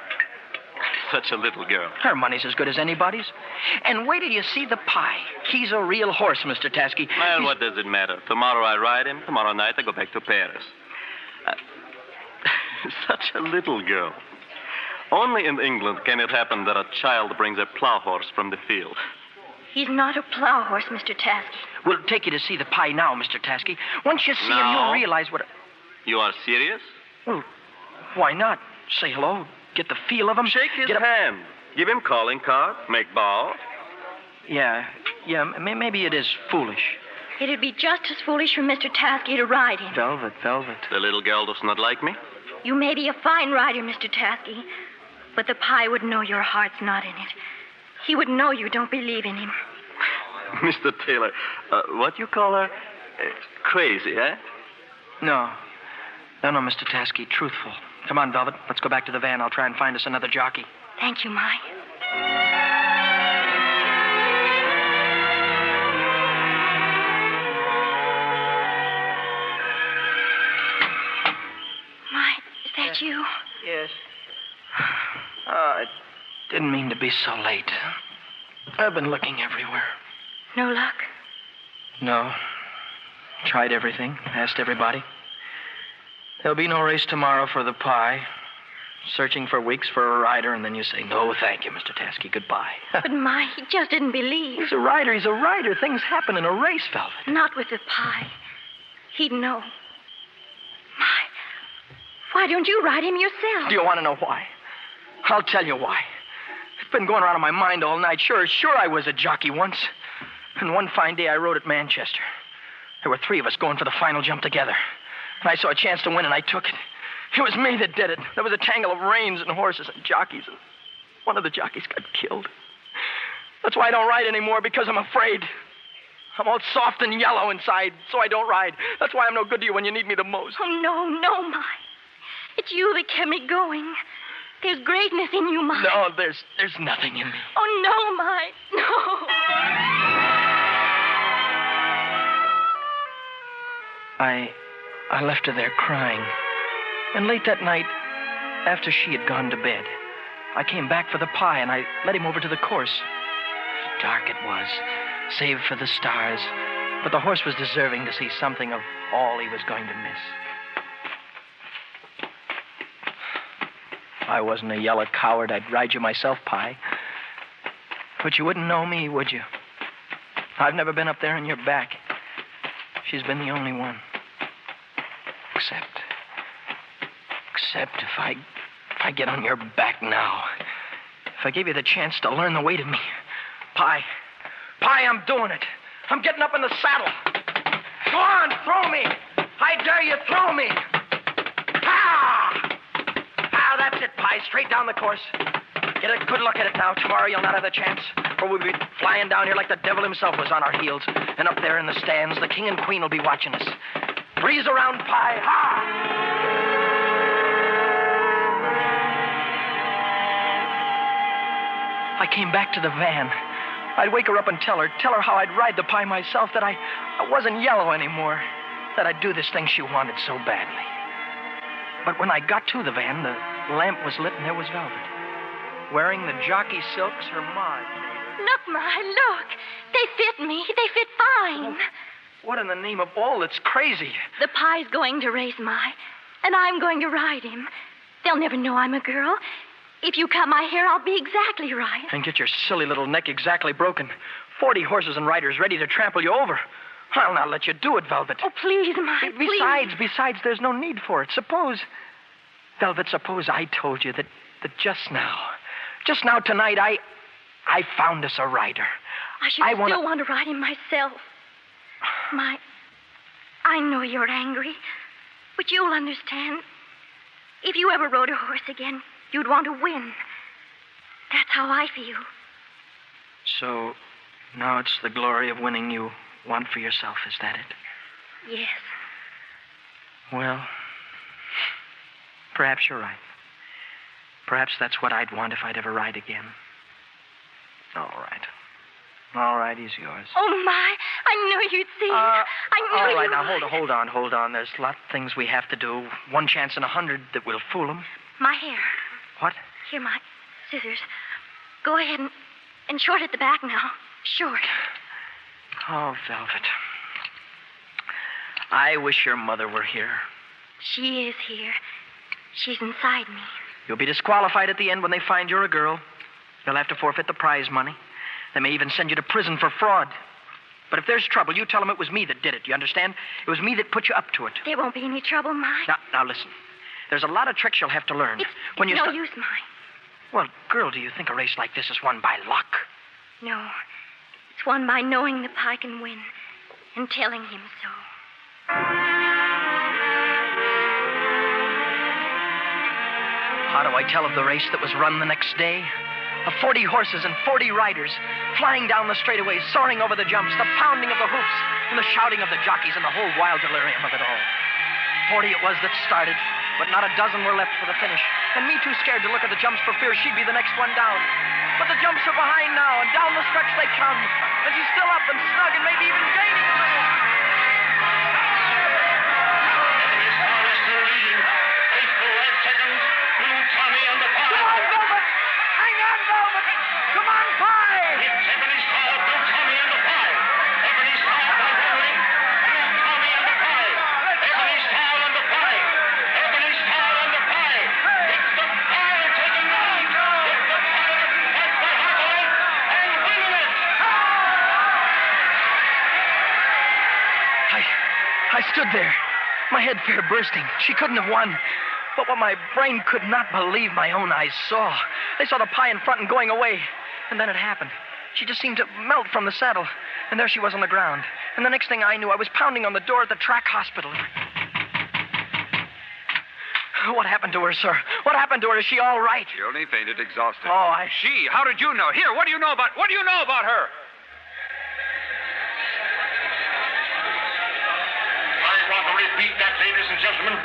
Such a little girl. Her money's as good as anybody's. And wait till you see the pie. He's a real horse, Mr. Tasky. Well, what does it matter? Tomorrow I ride him. Tomorrow night I go back to Paris. Such a little girl. Only in England can it happen that a child brings a plow horse from the field. He's not a plow horse, Mr. Tasky. We'll take you to see the pie now, Mr. Tasky. Once you see him, you'll realize what... You are serious? Well, why not? Say hello, get the feel of him. Shake his hand. Give him calling card. Make bow. Yeah, maybe it is foolish. It'd be just as foolish for Mr. Tasky to ride him. Velvet. The little girl does not like me? You may be a fine rider, Mr. Tasky, but the pie would know your heart's not in it. He would know you don't believe in him. Mr. Taylor, what you call her? Crazy, eh? No, Mr. Tasky, truthful. Come on, Velvet. Let's go back to the van. I'll try and find us another jockey. Thank you, My. My, is that you? Yes. I didn't mean to be so late. I've been looking everywhere. No luck? No. Tried everything. Asked everybody. There'll be no race tomorrow for the pie. Searching for weeks for a rider, and then you say, no, thank you, Mr. Tasky, goodbye. But, My, he just didn't believe. He's a rider. Things happen in a race, Velvet. Not with the pie. He'd know. My, why don't you ride him yourself? Do you want to know why? I'll tell you why. It's been going around in my mind all night. Sure, I was a jockey once. And one fine day I rode at Manchester. There were 3 of us going for the final jump together. And I saw a chance to win, and I took it. It was me that did it. There was a tangle of reins and horses and jockeys, and one of the jockeys got killed. That's why I don't ride anymore, because I'm afraid. I'm all soft and yellow inside, so I don't ride. That's why I'm no good to you when you need me the most. Oh, no, My. It's you that kept me going. There's greatness in you, My. No, there's nothing in me. Oh, no, My. No. I left her there crying. And late that night, after she had gone to bed, I came back for the pie and I led him over to the course. Dark it was, save for the stars, but the horse was deserving to see something of all he was going to miss. If I wasn't a yellow coward, I'd ride you myself, Pie. But you wouldn't know me, would you? I've never been up there on your back. She's been the only one. Except if I get on your back now. If I gave you the chance to learn the weight of me, Pie, I'm doing it. I'm getting up in the saddle. Go on, throw me. I dare you, throw me. That's it, Pie. Straight down the course. Get a good look at it now. Tomorrow you'll not have the chance. Or we'll be flying down here like the devil himself was on our heels. And up there in the stands, the king and queen will be watching us. Breeze around, Pie. I came back to the van. I'd wake her up and tell her how I'd ride the Pie myself, that I wasn't yellow anymore, that I'd do this thing she wanted so badly. But when I got to the van, the lamp was lit and there was Velvet, wearing the jockey silks her ma. Look, Ma, look. They fit me. They fit fine. Oh, what in the name of all that's crazy? The Pie's going to race Ma, and I'm going to ride him. They'll never know I'm a girl. If you cut my hair, I'll be exactly right. And get your silly little neck exactly broken. 40 horses and riders ready to trample you over. I'll not let you do it, Velvet. Oh, please, Ma, please. Besides, there's no need for it. Suppose I told you that just now tonight, I found us a rider. I still want to ride him myself. Ma, I know you're angry, but you'll understand. If you ever rode a horse again, you'd want to win. That's how I feel. So, now it's the glory of winning you want for yourself, is that it? Yes. Well, perhaps you're right. Perhaps that's what I'd want if I'd ever ride again. All right. All right, he's yours. Oh, my. I knew you'd see. I knew all right, you now, would. hold on. There's a lot of things we have to do. 1 chance in 100 that we'll fool them. My hair. What? Here, my scissors. Go ahead and short at the back now. Short. Oh, Velvet. I wish your mother were here. She is here. She's inside me. You'll be disqualified at the end when they find you're a girl. You'll have to forfeit the prize money. They may even send you to prison for fraud. But if there's trouble, you tell them it was me that did it. You understand? It was me that put you up to it. There won't be any trouble, Mike. Now listen. There's a lot of tricks you'll have to learn. It's no use, Mike. Well, girl, do you think a race like this is won by luck? No. It's won by knowing the Pie can win and telling him so. How do I tell of the race that was run the next day? Of 40 horses and 40 riders, flying down the straightaways, soaring over the jumps, the pounding of the hoofs, and the shouting of the jockeys, and the whole wild delirium of it all. 40 it was that started, but not a dozen were left for the finish. And me too scared to look at the jumps for fear she'd be the next one down. But the jumps are behind now, and down the stretch they come. And she's still up and snug and maybe even gaining a little. I stood there, my head fair bursting. She couldn't have won. But what my brain could not believe my own eyes saw. They saw the Pie in front and going away. And then it happened. She just seemed to melt from the saddle. And there she was on the ground. And the next thing I knew, I was pounding on the door at the track hospital. What happened to her, sir? What happened to her? Is she all right? She only fainted, exhausted. Oh, She? How did you know? Here, what do you know about her? Repeat that, ladies and gentlemen.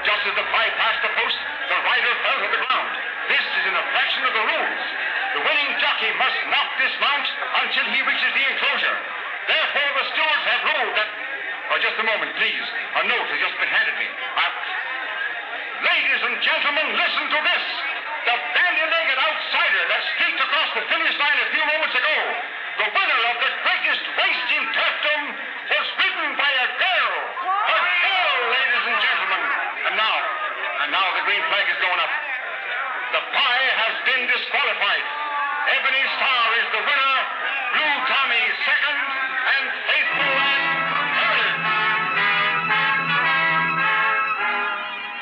Just as the Pie passed the post, the rider fell to the ground. This is an infraction of the rules. The winning jockey must not dismount until he reaches the enclosure. Therefore, the stewards have ruled that... Oh, just a moment, please. A note has just been handed me. Ladies and gentlemen, listen to this. The bandy-legged outsider that streaked across the finish line a few moments ago, the winner of the greatest race in turfdom, was ridden by a girl. A girl, ladies and gentlemen. And now the green flag is going up. The Pie has been disqualified. Ebony Star is the winner, Blue Tommy second, and Faithful Ann third.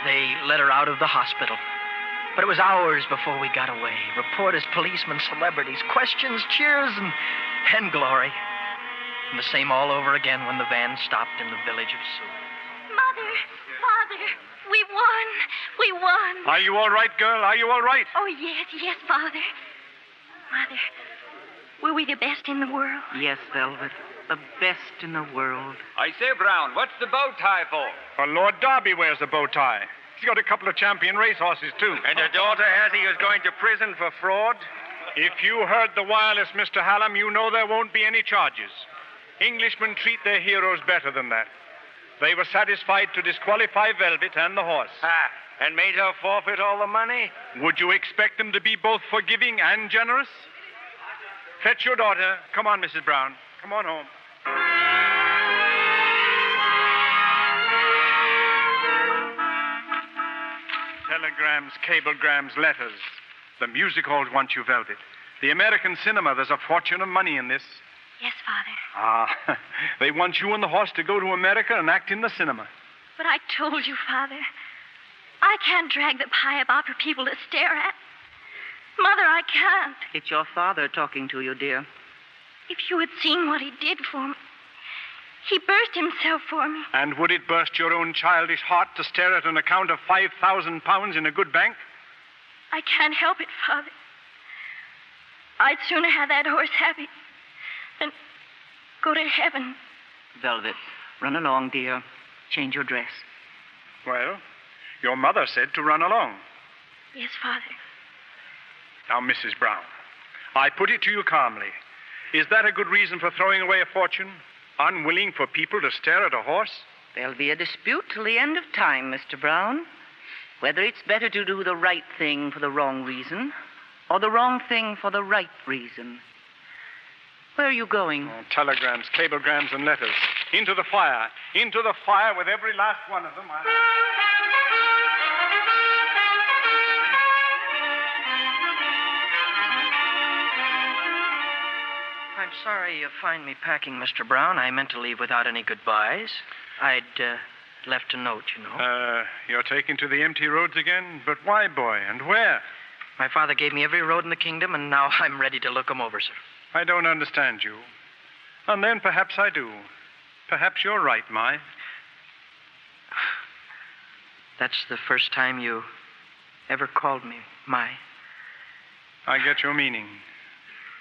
They let her out of the hospital. But it was hours before we got away. Reporters, policemen, celebrities, questions, cheers, and glory. And the same all over again when the van stopped in the village of Sewels. Mother, Father, we won. We won. Are you all right, girl? Are you all right? Oh, yes, Father. Mother, were we the best in the world? Yes, Velvet. The best in the world. I say, Brown, what's the bow tie for? Well, Lord Derby wears a bow tie. He's got a couple of champion racehorses, too. And a daughter has he who's going to prison for fraud? If you heard the wireless, Mr. Hallam, you know there won't be any charges. Englishmen treat their heroes better than that. They were satisfied to disqualify Velvet and the horse. And made her forfeit all the money? Would you expect them to be both forgiving and generous? Fetch your daughter. Come on, Mrs. Brown. Come on home. Telegrams, cablegrams, letters. The music halls want you, Velvet. The American cinema, there's a fortune of money in this. Yes, Father. They want you and the horse to go to America and act in the cinema. But I told you, Father, I can't drag the pie about for people to stare at. Mother, I can't. It's your father talking to you, dear. If you had seen what he did for me. He burst himself for me. And would it burst your own childish heart to stare at an account of £5,000 in a good bank? I can't help it, Father. I'd sooner have that horse happy than go to heaven. Velvet, run along, dear. Change your dress. Well, your mother said to run along. Yes, Father. Now, Mrs. Brown, I put it to you calmly. Is that a good reason for throwing away a fortune? Unwilling for people to stare at a horse? There'll be a dispute till the end of time, Mr. Brown. Whether it's better to do the right thing for the wrong reason or the wrong thing for the right reason. Where are you going? Telegrams, cablegrams, and letters. Into the fire. Into the fire with every last one of them. I'm sorry you find me packing, Mr. Brown. I meant to leave without any goodbyes. I'd left a note, you know. You're taking to the empty roads again? But why, boy, and where? My father gave me every road in the kingdom, and now I'm ready to look 'em over, sir. I don't understand you. And then perhaps I do. Perhaps you're right, Mai. That's the first time you ever called me Mai. I get your meaning.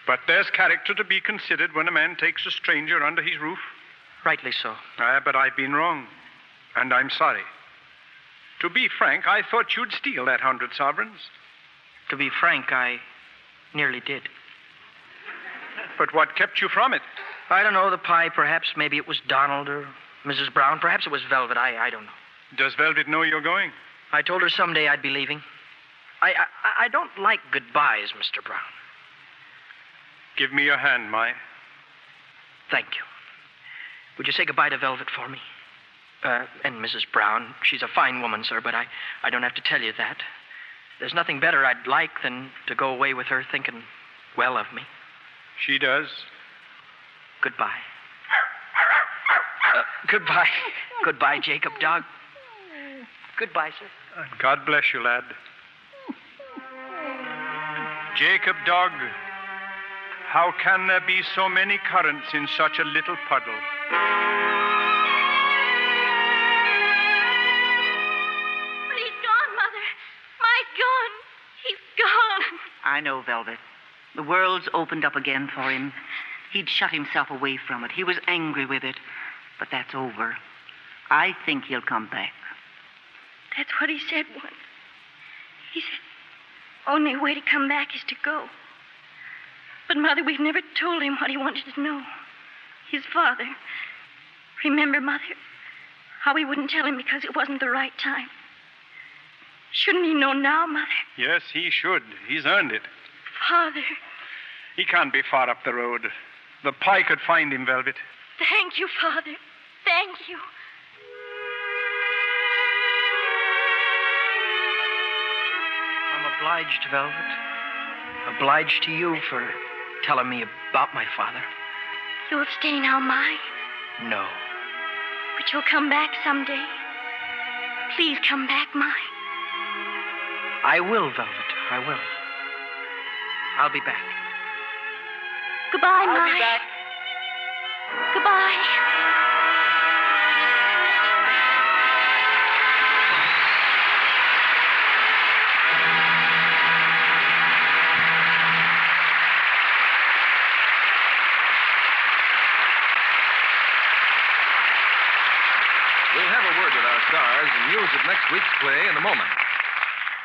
But there's character to be considered when a man takes a stranger under his roof. Rightly so. But I've been wrong. And I'm sorry. To be frank, I thought you'd steal that 100 sovereigns. To be frank, I nearly did. But what kept you from it? I don't know, the pie, perhaps. Maybe it was Donald or Mrs. Brown. Perhaps it was Velvet. I don't know. Does Velvet know you're going? I told her someday I'd be leaving. I don't like goodbyes, Mr. Brown. Give me your hand, Mai. Thank you. Would you say goodbye to Velvet for me? And Mrs. Brown. She's a fine woman, sir, but I don't have to tell you that. There's nothing better I'd like than to go away with her thinking well of me. She does. Goodbye. Goodbye. Goodbye, Jacob Dog. Goodbye, sir. God bless you, lad. Jacob Dog, how can there be so many currents in such a little puddle? But he's gone, Mother. Mike's gone. He's gone. I know, Velvet. The world's opened up again for him. He'd shut himself away from it. He was angry with it. But that's over. I think he'll come back. That's what he said once. He said, only way to come back is to go. But, Mother, we've never told him what he wanted to know. His father. Remember, Mother, how we wouldn't tell him because it wasn't the right time. Shouldn't he know now, Mother? Yes, he should. He's earned it. Father. He can't be far up the road. The pie could find him, Velvet. Thank you, Father. Thank you. I'm obliged, Velvet. Obliged to you for telling me about my father. You'll stay now, Mai? No. But you'll come back someday. Please come back, Mai. I will, Velvet. I will. I'll be back. Goodbye, I'll Mike. be back. Goodbye. We'll have a word with our stars and news of next week's play in a moment.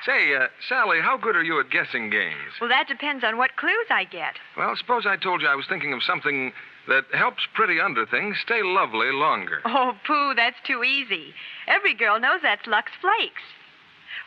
Say, Sally, how good are you at guessing games? Well, that depends on what clues I get. Well, suppose I told you I was thinking of something that helps pretty underthings stay lovely longer. Oh, Pooh, that's too easy. Every girl knows that's Lux Flakes.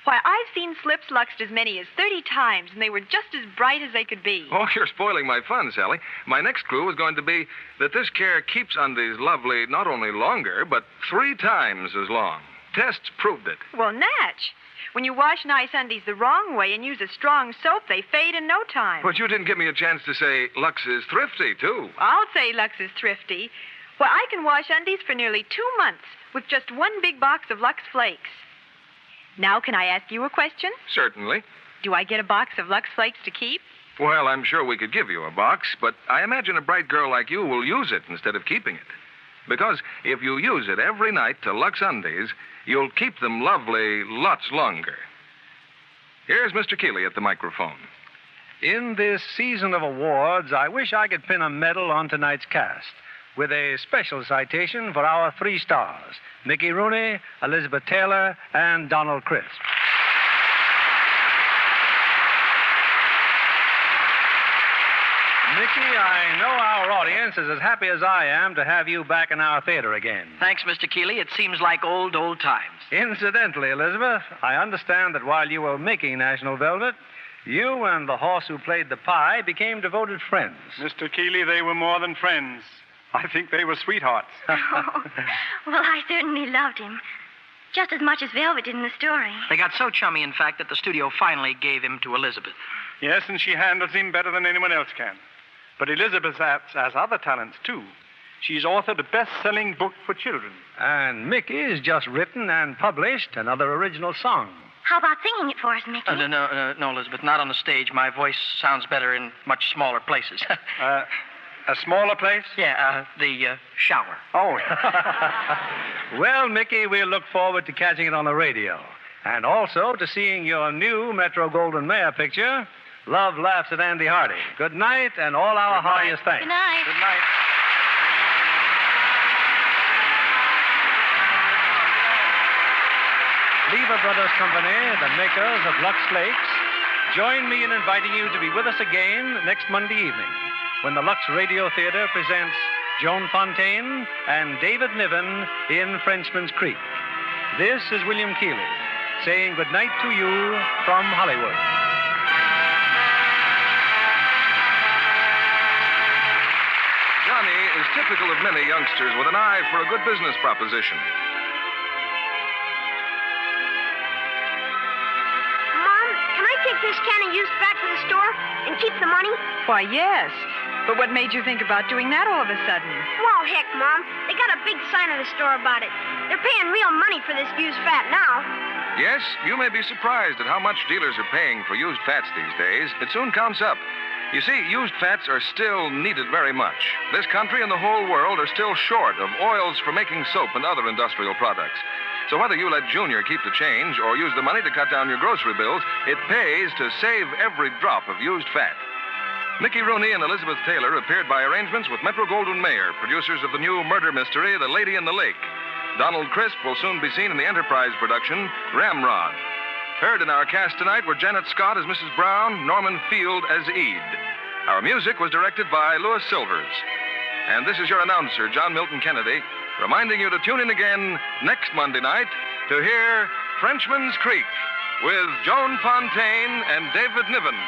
Why, I've seen slips luxed as many as 30 times, and they were just as bright as they could be. Oh, you're spoiling my fun, Sally. My next clue was going to be that this care keeps undies lovely not only longer, but 3 times as long. Tests proved it. Well, Natch, when you wash nice undies the wrong way and use a strong soap, they fade in no time. But you didn't give me a chance to say Lux is thrifty, too. I'll say Lux is thrifty. Why, I can wash undies for nearly 2 months with just one big box of Lux Flakes. Now, can I ask you a question? Certainly. Do I get a box of Lux Flakes to keep? Well, I'm sure we could give you a box, but I imagine a bright girl like you will use it instead of keeping it. Because if you use it every night to Lux undies, you'll keep them lovely lots longer. Here's Mr. Keeley at the microphone. In this season of awards, I wish I could pin a medal on tonight's cast with a special citation for our 3 stars, Mickey Rooney, Elizabeth Taylor, and Donald Crisp. Mickey, I know our audience is as happy as I am to have you back in our theater again. Thanks, Mr. Keeley. It seems like old times. Incidentally, Elizabeth, I understand that while you were making National Velvet, you and the horse who played the pie became devoted friends. Mr. Keeley, they were more than friends. I think they were sweethearts. Oh, well, I certainly loved him. Just as much as Velvet did in the story. They got so chummy, in fact, that the studio finally gave him to Elizabeth. Yes, and she handles him better than anyone else can. But Elizabeth has other talents, too. She's authored a best-selling book for children. And Mickey's just written and published another original song. How about singing it for us, Mickey? No, Elizabeth, not on the stage. My voice sounds better in much smaller places. A smaller place? Yeah, the shower. Oh. Well, Mickey, we'll look forward to catching it on the radio. And also to seeing your new Metro Goldwyn Mayer picture, Love Laughs at Andy Hardy. Good night, and all our heartiest thanks. Good night. Good night. Lever Brothers Company, the makers of Lux Flakes, join me in inviting you to be with us again next Monday evening when the Lux Radio Theatre presents Joan Fontaine and David Niven in Frenchman's Creek. This is William Keeley saying good night to you from Hollywood. Johnny is typical of many youngsters with an eye for a good business proposition. Mom, can I take this can of used fat to the store and keep the money? Why, yes. But what made you think about doing that all of a sudden? Well, heck, Mom. They got a big sign at the store about it. They're paying real money for this used fat now. Yes, you may be surprised at how much dealers are paying for used fats these days. It soon counts up. You see, used fats are still needed very much. This country and the whole world are still short of oils for making soap and other industrial products. So whether you let Junior keep the change or use the money to cut down your grocery bills, it pays to save every drop of used fat. Mickey Rooney and Elizabeth Taylor appeared by arrangements with Metro Goldwyn Mayer, producers of the new murder mystery, The Lady in the Lake. Donald Crisp will soon be seen in the Enterprise production, Ramrod. Heard in our cast tonight were Janet Scott as Mrs. Brown, Norman Field as Ede. Our music was directed by Louis Silvers. And this is your announcer, John Milton Kennedy, reminding you to tune in again next Monday night to hear Frenchman's Creek with Joan Fontaine and David Niven.